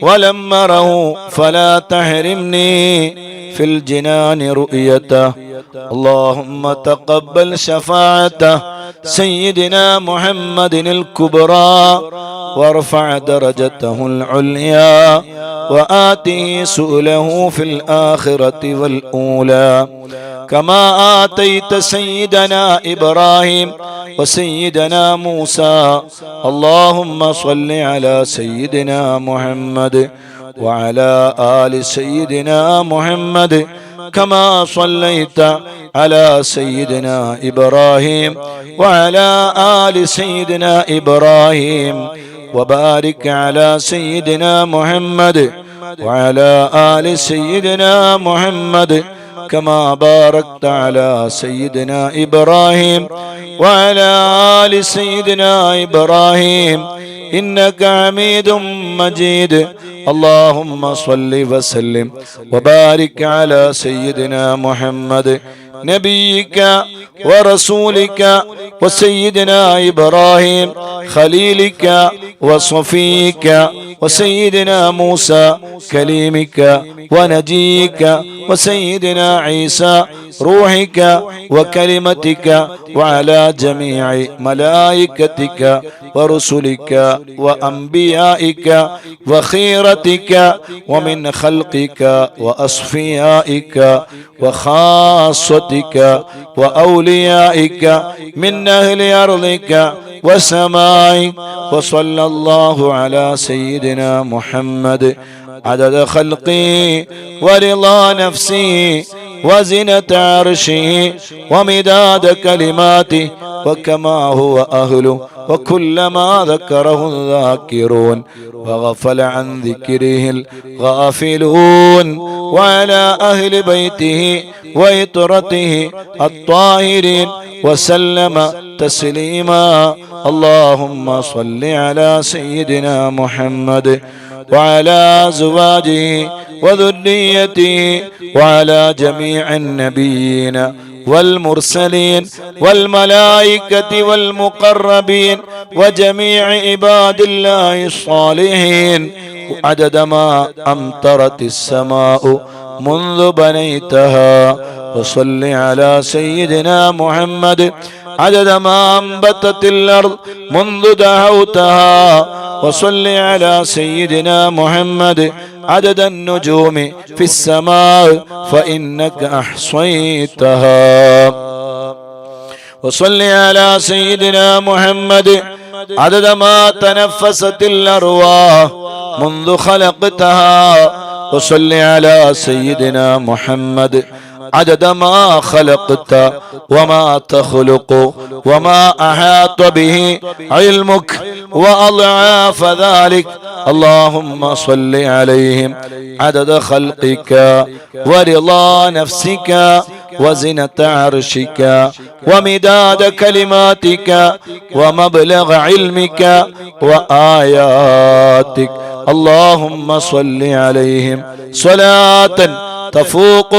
ولم أره فلا تحرمني في الجنان رؤيته. اللهم تقبل شفاعة سيدنا محمد الكبرى وارفع درجته العليا وآته سؤله في الآخرة والأولى كما آتيت سيدنا إبراهيم وسيدنا موسى. اللهم صل على سيدنا محمد وعلى آل سيدنا محمد كما صليت على سيدنا إبراهيم وعلى آل سيدنا إبراهيم وبارك على سيدنا محمد وعلى آل سيدنا محمد كما باركت على سيدنا إبراهيم وعلى آل سيدنا إبراهيم إنك حميد مجيد. اللهم صل وسلم وبارك على سيدنا محمد نبيك ورسولك وسيدنا إبراهيم خليلك وصفيك وسيدنا موسى كليمك ونجيك وسيدنا عيسى روحك وكلمتك وعلى جميع ملائكتك ورسلك وأنبيائك وخيرتك ومن خلقك وأصفيائك وخاصتك وأوليائك من أهل أرضك وسمائك. وصلى الله على سيدنا محمد عدد خلقه ورضا نفسه وزنة عرشه ومداد كلماته وكما هو أهله وكلما ذكره الذاكرون وغفل عن ذكره الغافلون. وعلى أهل بيته وإطرته الطاهرين وسلم تسليما. اللهم صل على سيدنا محمد وعلى أزواجه وذريته وعلى جميع النبيين والمرسلين والملائكة والمقربين وجميع عباد الله الصالحين عدد ما أمطرت السماء منذ بنيتها. وصل على سيدنا محمد عدد ما أنبتت الأرض منذ دعوتها. وصل على سيدنا محمد عدد النجوم في السماء فإنك أحصيتها. وصل على سيدنا محمد عدد ما تنفست الأرواح منذ خلقتها. وصل على سيدنا محمد عدد ما خلقت وما تخلق وما أحاط به علمك وأضعاف ذلك. اللهم صل عليهم عدد خلقك ورضا نفسك وزنة عرشك ومداد كلماتك ومبلغ علمك وآياتك. اللهم صل عليهم صلاة تفوق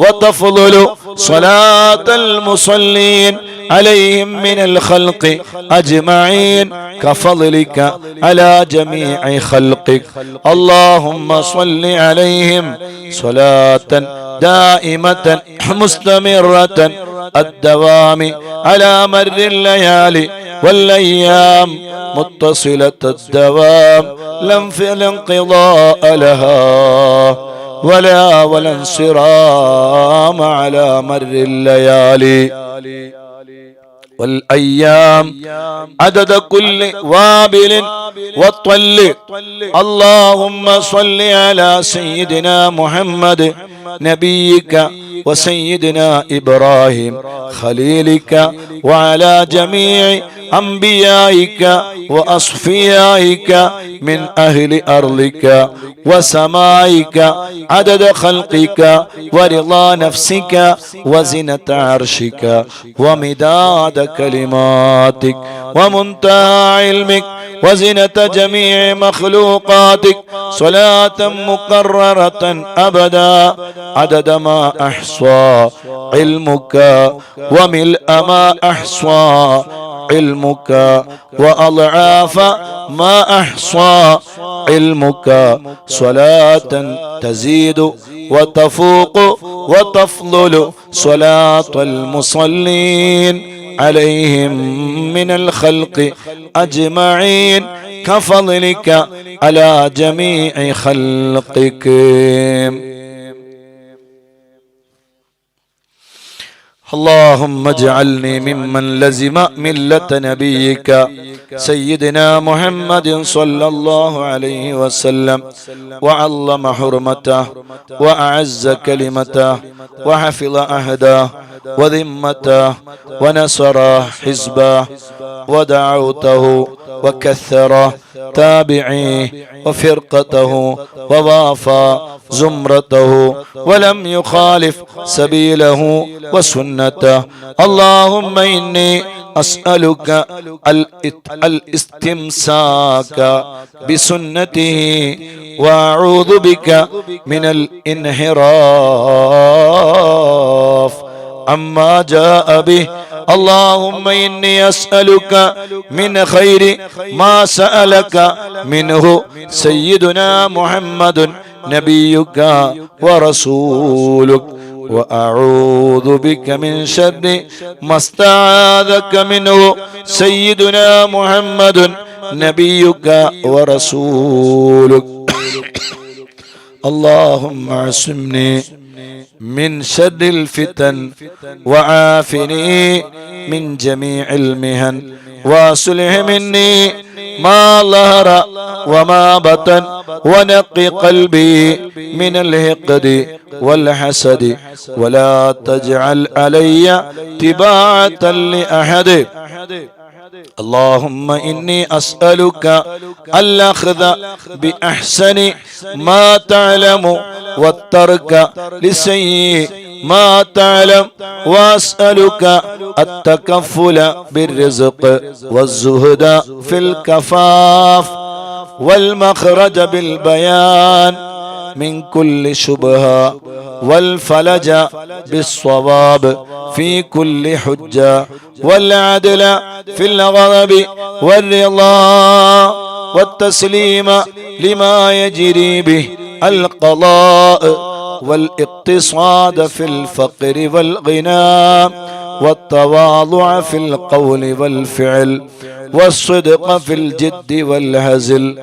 وتفضل صلاة المصلين عليهم من الخلق أجمعين كفضلك على جميع خلقك. اللهم صل عليهم صلاة دائمة مستمرة الدوام على مر الليالي والأيام متصلة الدوام لا انقضاء لها ولا انصرام على مر الليالي والأيام عدد كل وابل وطل. اللهم صل على سيدنا محمد نبيك وسيدنا إبراهيم خليلك وعلى جميع أنبيائك وأصفيائك من أهل أرضك وسمائك عدد خلقك ورضا نفسك وزنة عرشك ومداد كلماتك ومنتهى علمك وزنة جميع مخلوقاتك صلاة مكررة أبدا عدد ما أحصى علمك وملء ما أحصى علمك وأضعاف ما أحصى علمك. صلاة تزيد وتفوق وتفضل صلاة المصلين عليهم من الخلق أجمعين كفضلك على جميع خلقك. اللهم اجعلني ممن لزم ملة نبيك سيدنا محمد صلى الله عليه وسلم وعظم حرمته وأعز كلمته وحفظ عهده وذمته ونصر حزبه ودعوته وكثر تابعيه وفرقته ووافى زمرته ولم يخالف سبيله وسنته. اللهم إني أسألك الاستمساك بسنته وأعوذ بك من الانحراف عما جاء به. اللهم إني أسألك من خير ما سألك منه سيدنا محمد نبيك ورسولك وأعوذ بك من شر ما استعاذك منه سيدنا محمد نبيك ورسولك اللهم اعصمني من شر الفتن وعافني من جميع المهن واصلح مني ما ظهر وما بطن ونقي قلبي من الحقد والحسد ولا تجعل علي تباعة لأحد اللهم إني أسألك الأخذ بأحسن ما تعلم والترك لسيء ما تعلم وأسألك التكفل بالرزق والزهد في الكفاف والمخرج بالبيان من كل شبهة والفلج بالصواب في كل حجة والعدل في الغضب والرضا والتسليم لما يجري به القضاء والاقتصاد في الفقر والغنى والتواضع في القول والفعل والصدق في الجد والهزل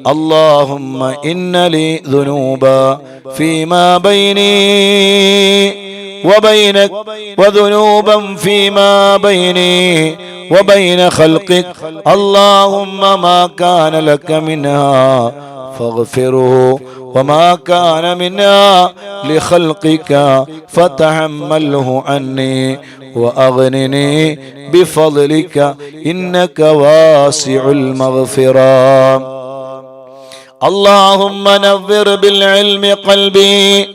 اللهم إن لي ذنوبا فيما بيني وبينك وذنوبا فيما بيني وبين خلقك اللهم ما كان لك منها فاغفره وما كان منها لخلقك فتحمله عني وأغنني بفضلك إنك واسع المغفرة اللهم نور بالعلم قلبي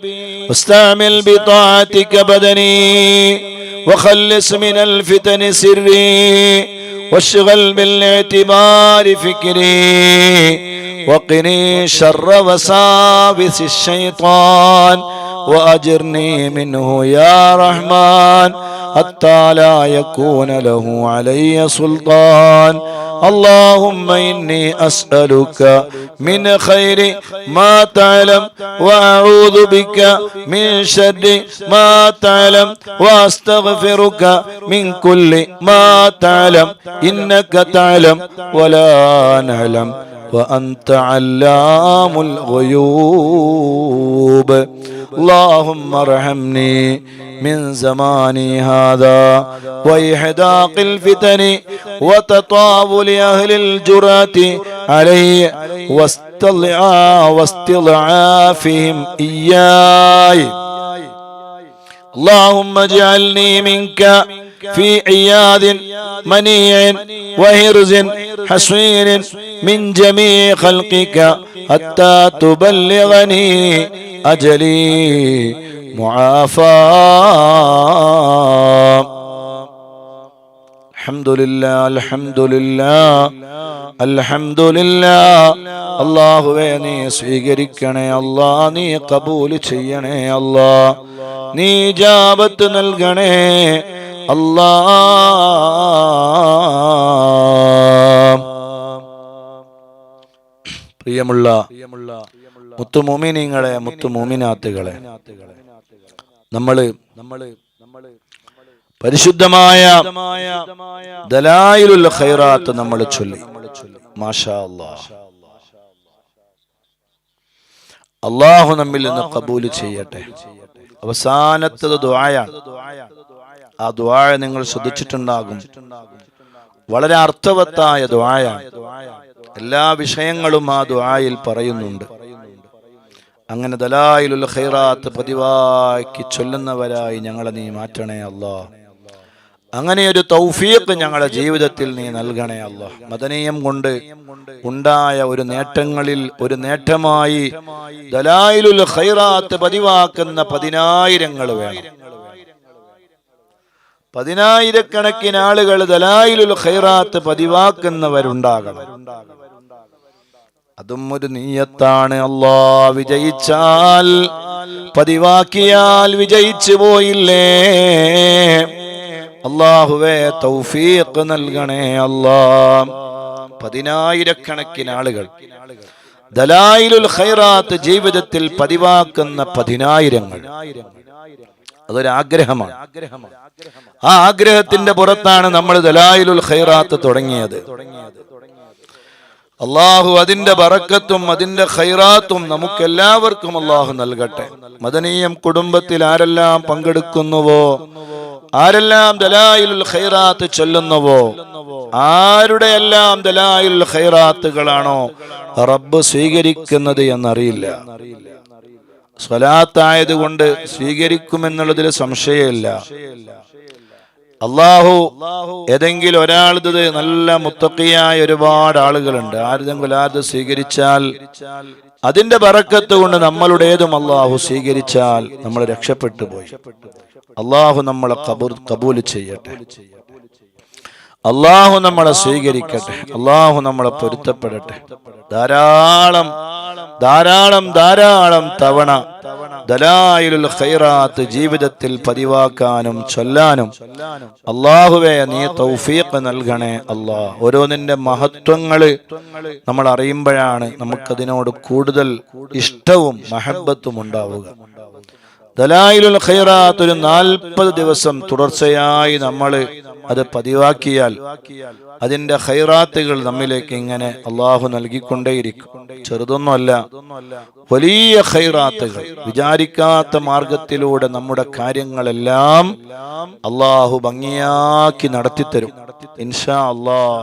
واستعمل بطاعتك بدني وخلص من الفتن سري واشغل بالاعتبار فكري وقني شر وساوس الشيطان وأجرني منه يا رحمن حتى لا يكون له علي سلطان اللهم إني أسألك من خير ما تعلم وأعوذ بك من شر ما تعلم وأستغفرك من كل ما تعلم إنك تعلم ولا نعلم وأنت علام الغيوب اللهم ارحمني من زماني هذا وإحداق الفتن وتطاول أهل الجرأة علي واستضعافهم إياي اللهم اجعلني منك في عياذ منيع وهرز حصين من جميع خلقك حتى تبلغني أجلي معافى الحمد لله الحمد لله الحمد لله അല്ലാഹുവേ നീ സ്വീകരിക്കണേ അല്ലാ നീ കബൂൽ ചെയ്യണേ അല്ലാ നീ ഇജാബത്ത് നൽകണേ അല്ലാ പ്രിയമുള്ള മുത്തുമോമിനീങ്ങളെ മുത്തുമോമിനാത്തുകളെ നമ്മള് പരിശുദ്ധമായ ദലായിലുൽ ഖൈറാത്ത് നമ്മൾ ചൊല്ലി മാഷാ അല്ലാഹ് അല്ലാഹു നമ്മിൽ നിന്ന് ഖബൂൽ ചെയ്യട്ടെ അവസാനത്തെ ദുആയാണ് ആ ദുആ നിങ്ങൾ ശ്രദ്ധിച്ചിട്ടുണ്ടാകും വളരെ അർത്ഥവത്തായ ദുആയാണ് എല്ലാ വിഷയങ്ങളും ആ ദുആയിൽ പറയുന്നുണ്ട് അങ്ങനെ ദലായിലുൽ ഖൈറാത്ത് പതിവാക്കി ചൊല്ലുന്നവരായി ഞങ്ങളെ നീ മാറ്റണേ അല്ലാഹ് അങ്ങനെ ഒരു തൗഫീഖ് ഞങ്ങളുടെ ജീവിതത്തിൽ നീ നൽകണേ അല്ലാഹ് മദനീയം കൊണ്ട് ഉണ്ടായ ഒരു നേട്ടങ്ങളിൽ ഒരു നേട്ടമായി ദലായിലുൽ ഖൈറാത്ത് പതിവാക്കുന്ന 10,000 വേണം പതിനായിരക്കണക്കിന് ആളുകൾ ദലായിലുൽ ഖൈറാത്ത് പതിവാക്കുന്നവരുണ്ടാകണം അതും ഒരു നിയ്യത്താണ് അല്ലാഹ് വിജയിച്ചാൽ പതിവാക്കിയാൽ വിജയിച്ചു പോയില്ലേ അല്ലാഹുവേ തൗഫീഖ് നൽകണേ അല്ലാഹ് പതിനായിരക്കണക്കിന് ആളുകൾ ദലായിലുൽ ഖൈറാത്ത് ജീവിതത്തിൽ പതിവാക്കുന്ന 10,000 അതൊരാഗ്രഹമാണ്. ആ ആഗ്രഹത്തിന്റെ പുറത്താണ് നമ്മൾ ദലായിലുൽ ഖൈറാത്ത് തുടങ്ങിയത്. അള്ളാഹു അതിന്റെ ബറക്കത്തും അതിന്റെ ഖൈറാത്തും നമുക്കെല്ലാവർക്കും അള്ളാഹു നൽകട്ടെ. മദനീയം കുടുംബത്തിൽ ആരെല്ലാം പങ്കെടുക്കുന്നുവോ, ആരെല്ലാം ദലായിലുൽ ഖൈറാത്ത് ചൊല്ലുന്നുവോ, ആരുടെയെല്ലാം ദലായിലുൽ ഖൈറാത്തുകളാണോ റബ്ബ് സ്വീകരിക്കുന്നത് എന്നറിയില്ല. സ്വലാത്തായത് കൊണ്ട് സ്വീകരിക്കുമെന്നുള്ളതിൽ സംശയമില്ല. അള്ളാഹു ഏതെങ്കിലും ഒരാളത് നല്ല മുത്തഖിയായ ഒരുപാട് ആളുകളുണ്ട്. ആരെങ്കിലും അത് സ്വീകരിച്ചാൽ അതിന്റെ ബറക്കത്ത് കൊണ്ട് നമ്മളുടേതും അള്ളാഹു സ്വീകരിച്ചാൽ നമ്മൾ രക്ഷപ്പെട്ടു പോയി. അള്ളാഹു നമ്മളെ കബൂൽ ചെയ്യട്ടെ. അള്ളാഹു നമ്മളെ സ്വീകരിക്കട്ടെ. അള്ളാഹു നമ്മളെ പൊരുത്തപ്പെടട്ടെ. ധാരാളം ധാരാളം ധാരാളം തവണ ദലായിലുൽ ഖൈറാത്ത് ജീവിതത്തിൽ പതിവാക്കാനും ചൊല്ലാനും അള്ളാഹുവേ നീ തൗഫീഖ് നൽകണേ അല്ലാഹ്. ഓരോന്നിന്റെ മഹത്വങ്ങള് നമ്മൾ അറിയുമ്പോഴാണ് നമുക്കതിനോട് കൂടുതൽ ഇഷ്ടവും മഹബത്തും ഉണ്ടാവുക. ദലായിലുൽ ഖൈറാത്ത് ഒരു 40 ദിവസം തുടർച്ചയായി നമ്മൾ അത് പതിവാക്കിയാൽ അതിന്റെ ഖൈറാത്തുകൾ നമ്മിലേക്ക് ഇങ്ങനെ അള്ളാഹു നൽകിക്കൊണ്ടേയിരിക്കും. ചെറുതൊന്നുമല്ല, വലിയ ഖൈറാത്തുകൾ. വിചാരിക്കാത്ത മാർഗത്തിലൂടെ നമ്മുടെ കാര്യങ്ങളെല്ലാം അള്ളാഹു ഭംഗിയാക്കി നടത്തിത്തരും ഇൻഷാ അല്ലാഹ്.